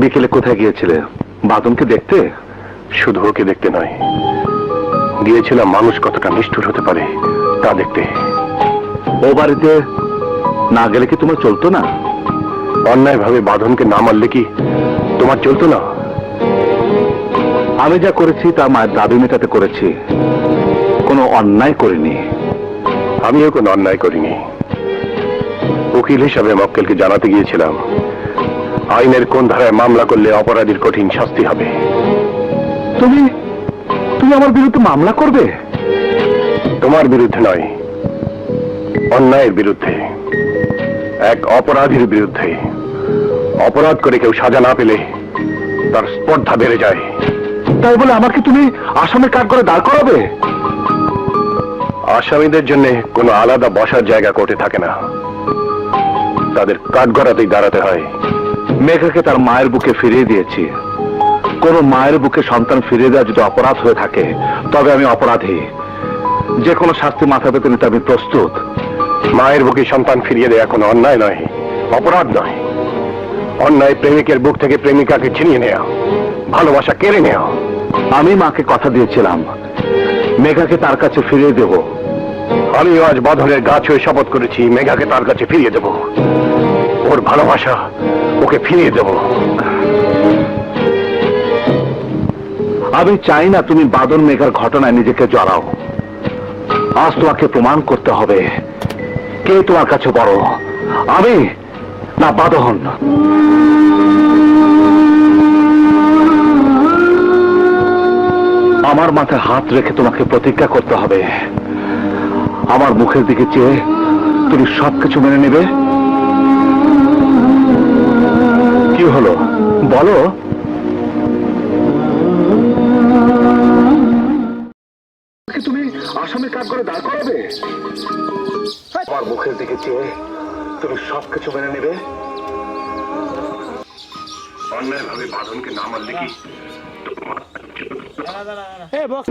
বিকেলে কোথায় গিয়েছিলে? বাদনকে দেখতে? শুধু ওকে দেখতে নয়, গিয়েছিলাম মানুষ কতটা নিষ্ঠুর হতে পারে তা দেখতে। ও বাড়িতে না গেলে কি তোমার চলতো না? অন্যায়ভাবে বাঁধনকে না মারলে কি তোমার চলতো না? আমি যা করেছি তা মায়ের দাবি মেটাতে করেছি, কোনো অন্যায় করিনি। আমিও কোনো অন্যায় করিনি। উকিল হিসাবে মক্কেলকে জানাতে গিয়েছিলাম আইনের কোন ধারায় মামলা করলে অপরাধীর কঠিন শাস্তি হবে। তুমি তুমি আমার বিরুদ্ধে মামলা করবে? তোমার বিরুদ্ধে নয়, অন্যায়ের বিরুদ্ধে, এক অপরাধীর বিরুদ্ধে। অপরাধ করে কেউ সাজা না পেলে তার স্পর্ধা বেড়ে যায়। তাই বলে আমাকে তুমি আসামে কাঠ করে দাঁড় করাবে? আসামিদের জন্য কোনো আলাদা বসার জায়গা কোর্টে থাকে না, তাদের কাঠগড়াতেই দাঁড়াতে হয়। মেঘাকে তার মায়ের বুকে ফিরিয়ে দিয়েছি। কোন মায়ের বুকে সন্তান ফিরিয়ে দেওয়া যদি অপরাধ হয়ে থাকে তবে আমি অপরাধী। যে কোনো শাস্তি মাথা পেতে নিতে আমি প্রস্তুত। মায়ের বুকে সন্তান ফিরিয়ে দেয়া কোনো অন্যায় নয়, অপরাধ নয়। অন্যায় প্রেমিকের বুক থেকে প্রেমিকাকে ছিনিয়ে নেয়া, ভালোবাসা কেড়ে নেয়া। আমি মাকে কথা দিয়েছিলাম মেঘাকে তার কাছে ফিরিয়ে দেব। আমিও আজ বাঁধনের গাছ হয়ে শপথ করেছি মেঘাকে তার কাছে ফিরিয়ে দেব। ওর ভালোবাসা ওকে ফিরিয়ে দেব। আমি চাই না তুমি বাদন মেঘার ঘটনায় নিজেকে জড়াও। আজ তোমাকে প্রমাণ করতে হবে কে তোমার কাছে বড়, আমি না বাদন। আমার মাথায় হাত রেখে তোমাকে প্রতিজ্ঞা করতে হবে আমার মুখের দিকে চেয়ে তুমি সবকিছু মেনে নেবে। কি হলো বলো? তুমি আসামে কাজ করে দাঁড় করাবে? আমার মুখের দিকে চেয়ে তুমি সবকিছু মেনে নেবে। অন্যায়ভাবে বাঁধনকে না মারলে কি Hey, box.